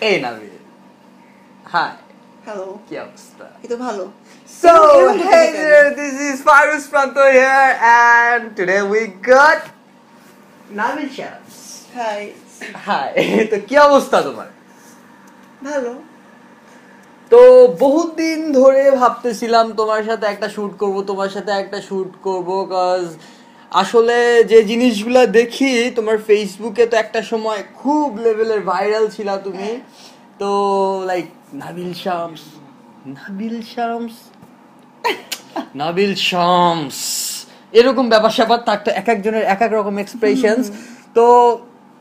এই Nabil, high, hello, কি অবস্থা? এই তো ভালো। So, hey there, this is Farus Pranto here and today we got Nabil Shams. Hi. Hi, তো কি অবস্থা তোমার? ভালো। তো বহুত দিন ধরে ভাবতেছিলাম তোমার সাথে একটা শুট করব কজ আসলে যে জিনিসগুলো দেখি তোমার ফেসবুকে, তো একটা সময় খুব লেভেলের ভাইরাল ছিলা তুমি। তো লাইক নাবিল শামস এরকম ব্যাপার স্যাপার থাকতো, এক একজনের এক এক রকম এক্সপ্রেশনস। তো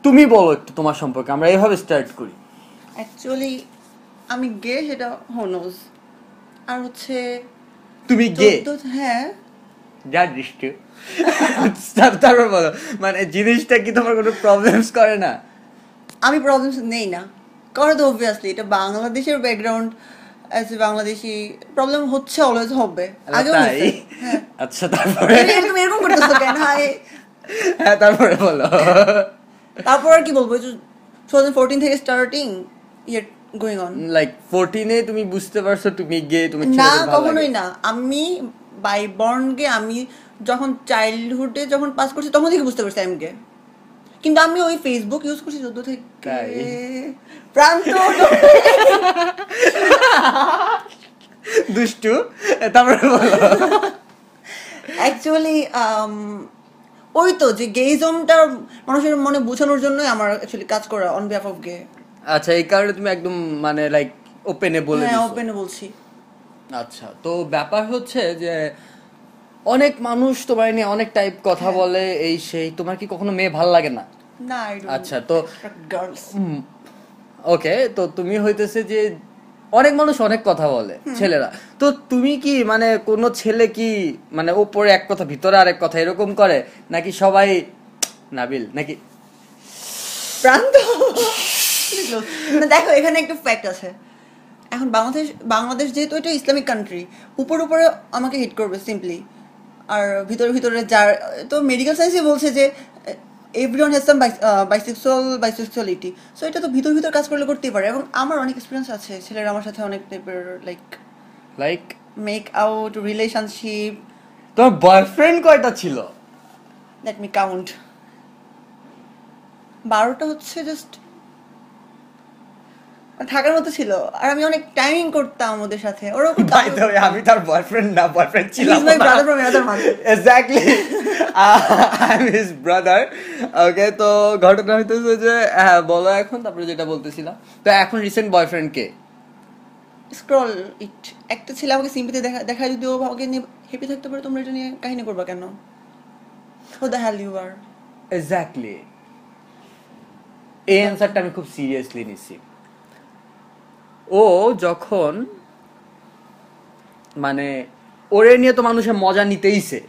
তুমি বলো একটু তোমার সম্পর্কে, আমরা এভাবে স্টার্ট করি। অ্যাকচুয়ালি আমি গে, সেটা হনোস। আর হচ্ছে তুমি গে? হ্যাঁ, যা দৃষ্টি। তারপর বলো, মানে জিনিসটা কি তোমার কোনো প্রবলেমস করে না? আমি প্রবলেমস নেই না, করে তো অবভিয়াসলি, এটা বাংলাদেশের background, as a Bangladeshi problem হচ্ছে, অলওয়েজ হবে। আগেও হচ্ছে। হ্যাঁ, আচ্ছা, তারপরে তুমি এরকম করতেছো কেন? হাই। হ্যাঁ, তারপরে বলো। তারপর আর কি বলবো, 2014 থেকে স্টার্টিং ইয়ে গোয়িং অন। লাইক 14 এ তুমি বুঝতে পারছো তুমি গে? তুমি না, কখনোই না। আমি বাই বর্ন গে। আমি যখন চাইল্ডহুডে যখন পাস করছি তখন থেকে বুঝতে পারছি আমি গে, কিন্তু আমি ওই ফেসবুক ইউজ করছি 14 থেকে। প্রান্ত দুষ্টু। তারপরে বলো। অ্যাকচুয়ালি ওই তো যে গেইজমটা মানুষের মনে বোঝানোর জন্যই আমার অ্যাকচুয়ালি কাজ করা অন বিহাফ অফ গে। আচ্ছা, এই কারণে তুমি একদম মানে লাইক ওপেনে বলে দিছো? হ্যাঁ, ওপেনে বলছি। আচ্ছা, তো ব্যাপার হচ্ছে যে অনেক মানুষ তোমার নিয়ে অনেক টাইপ কথা বলে, এই সেই। তোমার কি কখনো মেয়ে ভাল লাগে না? না। আচ্ছা, তো গার্লস। ওকে, তো তুমি হইতেছে যে অনেক মানুষ অনেক কথা বলে ছেলেরা, তো তুমি কি মানে কোন ছেলে কি মানে উপরে এক কথা ভিতরে আরেক কথা এরকম করে, নাকি সবাই নাবিল নাকি প্রান্ত? দেখো, এখানে একটা ফ্যাক্ট আছে। এখন বাংলাদেশ যেহেতু এটা ইসলামিক কান্ট্রি, উপরে আমাকে হিট করবে সিম্পলি, আর ভিতরে যার তো মেডিকেল সায়েন্সই বলছে যে এভরিওয়ান হ্যাজ সাম বাইসেক্সুয়ালিটি। সো এটা তো ভিতর কাজ করতেই পারে। এবং আমার অনেক এক্সপিরিয়েন্স আছে, ছেলেরা আমার সাথে অনেক টাইপের লাইক মেক আউট রিলেশনশিপ। তোমার বয়ফ্রেন্ড কয়টা ছিল? Let me count. 12টা হচ্ছে জাস্ট থাকার মতো ছিল। আর আমি অনেক টাইমিং করতাম ওদের সাথে। আমি তার বয়ফ্রেন্ড না, বয়ফ্রেন্ড ছিলাম। He's my brother from another mother. Exactly. I'm his brother. ওকে, তো ঘটনা হইতেছে যে হ্যাঁ বলো এখন, তারপরে যেটা বলতেছিলাম। তো এখন রিসেন্ট বয়ফ্রেন্ড কে? স্ক্রল ইট। একটা ছেলে আমাকে সিম্পিতে দেখা যদি ও আমাকে নিয়ে হ্যাপি থাকতে পারে, তোমরা এটা নিয়ে কাহিনী করবা কেন? Who the hell you are? Exactly, এই অ্যান্সারটা আমি খুব সিরিয়াসলি নিছি। ও যখন মানে ওরে নিয়ে তো মানুষের মজা নিতেইছে,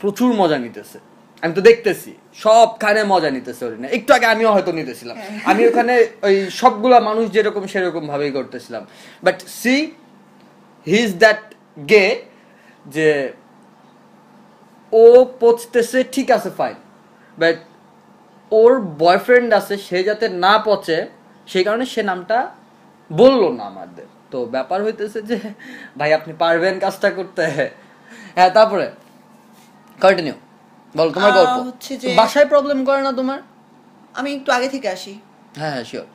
প্রচুর মজা নিতেছে, আমি তো দেখতেছি সবখানে মজা নিতেছে ওরে নিয়ে। একটু আগে আমিও হয়তো নিতেছিলাম, আমি ওখানে ওই সবগুলা মানুষ যেরকম সেরকম ভাবেই করতেছিলাম। But see he is that গে যে ও পচতেছে, ঠিক আছে ফাইন, বাট ওর বয়ফ্রেন্ড আছে, সে যাতে না পচে সেই কারণে সে নামটা বললো না আমাদের। তো ব্যাপার হইতেছে যে ভাই আপনি পারবেন কাজটা করতে? হ্যাঁ, তারপরে কন্টিনিউ বল তোমার গল্প। বাসায় প্রবলেম করে না তোমার? আমি একটু আগে থেকে আসি। হ্যাঁ শিওর।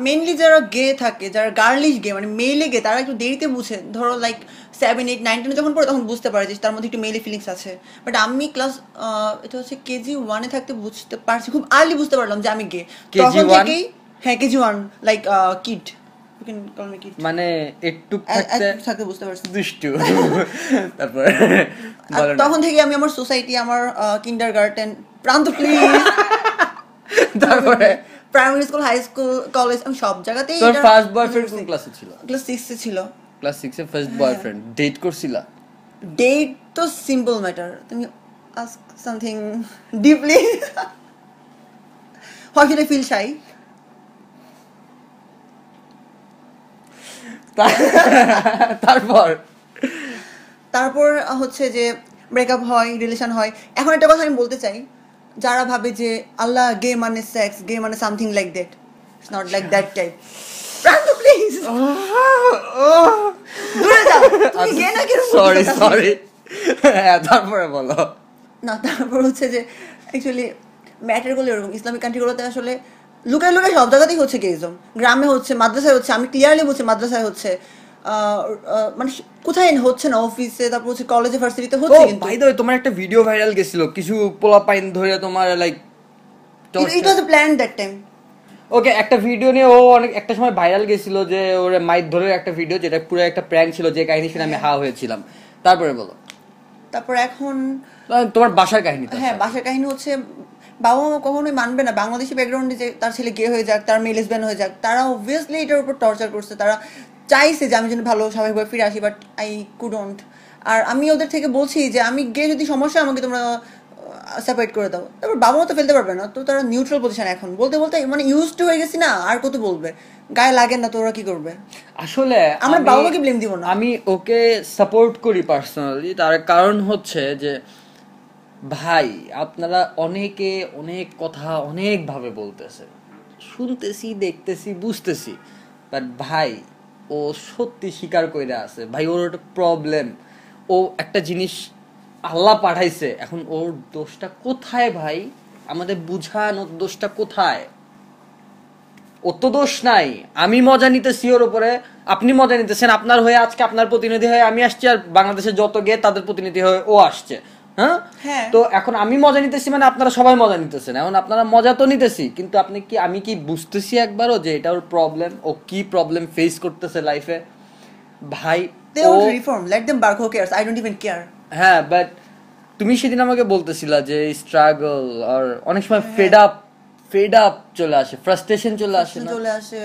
মেইনলি যারা গে থাকে, যারা গার্লিশ গে মানে মেইলে গে, তারা একটু দেরিতে বুঝে। ধরো লাইক 7, 8, 9, 10 যখন পড়ে তখন বুঝতে পারে যে তার মধ্যে একটু মেইলি ফিলিংস আছে। বাট আমি ক্লাস এটা হচ্ছে কেজি 1 থাকতে বুঝতে পারছি, খুব আর্লি বুঝতে পারলাম যে আমি গে। তখন থেকেই হ্যাঁ, KG 1 like kid, you can call me kid, মানে একটু থাকতে বুঝতে পারছি দুষ্টু। তারপর তখন থেকে আমি আমার সোসাইটি, আমার কিন্ডারগার্টেন, প্রান্ত প্লিজ, তারপরে primary school, high school, college, আমি সব জায়গাতেই। তোর ফার্স্ট বয়ফ্রেন্ড কোন ক্লাসে ছিল? ক্লাস 6 এ ছিল। ক্লাস 6 এ ফার্স্ট বয়ফ্রেন্ড। ডেট করছিলা? ডেট তো সিম্পল ম্যাটার, তুমি ask something deeply. How should I feel shy? তারপর হচ্ছে যে ব্রেকআপ হয়, রিলেশন হয়। এখন একটা কথা আমি বলতে চাই, যারা ভাবে যে আল্লাহ গে মানে সেক্স, গে মানে something like that, it's not like that type. প্রান্ত প্লিজ দূরে যাও, তুমি গে না কেন? সরি হ্যাঁ তারপরে বলো। না তারপর হচ্ছে যে অ্যাকচুয়ালি ম্যাটারগুলো এরকম, ইসলামিক কান্ট্রিগুলোতে আসলে লুকায় লুকায় সব জায়গাতেই হচ্ছে গেইজম, গ্রামে হচ্ছে, মাদ্রাসায় হচ্ছে, আমি ক্লিয়ারলি বলছি মাদ্রাসায় হচ্ছে, মানে কোথায় হচ্ছে না, অফিসে, তারপর হচ্ছে কলেজে, ভার্সিটিতে হচ্ছে। কিন্তু ভাই দই তোমার একটা ভিডিও ভাইরাল গেছিল কিছু পোলা পাইন ধরে তোমার like it was plan that time. Okay, একটা ভিডিও নিয়ে ও অনেক একটা সময় ভাইরাল গেছিল যে ওরে মাইক ধরে একটা ভিডিও, যেটা পুরো একটা প্র্যাঙ্ক ছিল, যে কাহিনী শুনে আমি হা হয়েছিলাম। তারপরে বলো। তারপর এখন তোমার বাসার কাহিনী। হ্যাঁ, বাসার কাহিনী হচ্ছে বাবা মা কখনোই মানবে না বাংলাদেশি ব্যাকগ্রাউন্ডে যে তার ছেলে গে হয়ে যাক, তার মেয়ে লেসবিয়ান হয়ে যাক। তারা অবভিয়াসলি এটার উপর টর্চার করছে, তারা চাইছে যে আমি যেন ভালো স্বাভাবিকভাবে ফিরে আসি, বাট আই কুডন্ট। আর আমি ওদের থেকে বলছি যে আমি গে, যদি সমস্যা আমাকে তোমরা সেপারেট করে দাও। তারপর বাবা মা তো ফেলতে পারবে না, তো তারা নিউট্রাল পজিশন। এখন বলতে বলতে মানে ইউজড হয়ে গেছি না, আর কত বলবে, গায়ে লাগে না তো ওরা কি করবে। আসলে আমরা বাবা মাকে ব্লেম দিব না, আমি ওকে সাপোর্ট করি পার্সোনালি। তার কারণ হচ্ছে যে ভাই আপনারা অনেকে অনেক কথা অনেকভাবে বলতেছে, শুনতেছি, দেখতেছি, বুঝতেছি, বাট ভাই ও সত্যি স্বীকার কইরা আছে ভাই ওর একটা প্রবলেম। ও একটা জিনিস আল্লাহ পাঠাইছে, এখন ওর দোষটা কোথায় ভাই? আমাদের বুঝান ওর দোষটা কোথায়। ওর তো দোষ নাই, আমি মজা নিতেছি ওর উপরে, আপনি মজা নিতেছেন আপনার হয়ে, আজকে আপনার প্রতিনিধি হয়ে আমি আসছি, আর বাংলাদেশের যত গে তাদের প্রতিনিধি হয়ে ও আসছে। হ্যাঁ, তো এখন আমি মজা নিতেছি মানে আপনারা সবাই মজা নিতেছেন। এখন আপনারা মজা তো নিতেছি, কিন্তু আপনি কি, আমি কি বুঝতেছি একবারও যে এটা ওর প্রবলেম, ও কি প্রবলেম ফেস করতেছে লাইফে ভাই? they will reform, let them bark, who cares, I don't even care. হ্যাঁ, বাট তুমি সেদিন আমাকে বলতেছিলা যে স্ট্রাগল আর অনেক সময় ফেড আপ চলে আসে, ফ্রাস্ট্রেশন চলে আসে,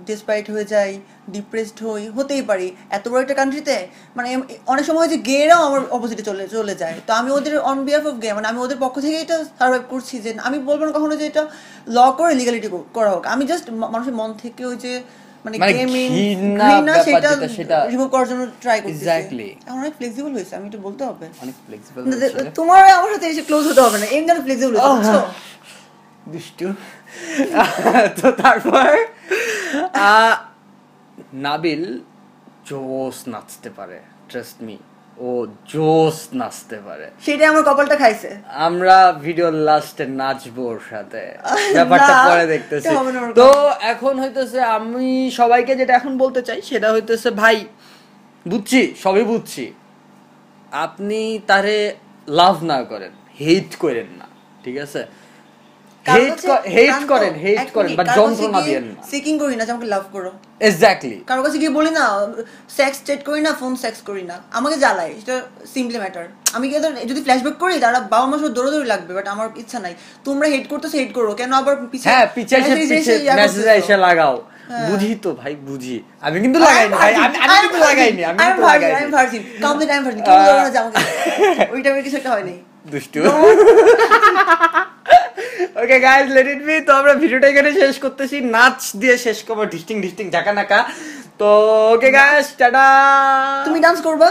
ডিসপাইট হয়ে যাই, ডিপ্রেসড হতেই পারি এত বড় একটা কান্ট্রিতে। মানে অনেক সময় যে গেরাও আমার অপোজিটে চলে যায়, তো আমি ওদের অন বিহাফ অফ গে, মানে আমি ওদের পক্ষ থেকে এটা সার্ভাইভ করছি। যে আমি বলবো না কখনো যে এটা ল করে লিগালিটি করা হোক, আমি জাস্ট মানুষের মন থেকে ওই যে মানে ঘৃণা সেটা রিমুভ করার জন্য ট্রাই করছি। এক্স্যাক্টলি, এখন অনেক ফ্লেক্সিবল হয়েছে, আমি একটু বলতে হবে, অনেক ফ্লেক্সিবল। তোমার আমার সাথে এসে ক্লোজ হতে হবে না, এমনি যেন ফ্লেক্সিবল হয়েছে দুষ্টু। তো তারপর নাবিল জোস নাচতে পারে, ট্রাস্ট মি, ও জোস নাচতে পারে, সেটা আমার কপালটা খাইছে। আমরা ভিডিও লাস্টে নাচবো ওর সাথে, ব্যাপারটা পরে দেখতেছি। তো এখন হইতেছে আমি সবাইকে যেটা এখন বলতে চাই সেটা হইতেছে ভাই বুঝছি, সবই বুঝছি, আপনি তারে লাভ না করেন, হেট করেন না, ঠিক আছে? হেট করেন বাট যন্ত্রণা দিয়েন না। সিকিং করি না যে আমাকে লাভ করো, এক্স্যাক্টলি। কারো কাছে গিয়ে বলি না সেক্স চ্যাট করি না, ফোন সেক্স করি না, আমাকে জ্বালায়, এটা সিম্পলি ম্যাটার। আমি কি যদি ফ্ল্যাশব্যাক করি তারা বাবা মার সাথে দৌড়াদৌড়ি লাগবে, বাট আমার ইচ্ছা নাই। তোমরা হেট করতেছো, হেট করো, কেন আবার পিছে মেসেজ এসে লাগাও। বুঝি তো ভাই, বুঝি, আমি কিন্তু লাগাইনি ভাই, আমি কিন্তু লাগাইনি, আমি virgin, complete I am virgin, কেউ বলবে না যে আমাকে ওইটা কিছু একটা হয় নাই, দুষ্টু। Okay guys, let it be. তো আমরা ভিডিওটা এখানে শেষ করতেছি, নাচ দিয়ে শেষ করবো, ডিস্টিং ঝাঁকা নাকা। তো ওকে গাইস, টাটা। তুমি ডান্স করবা?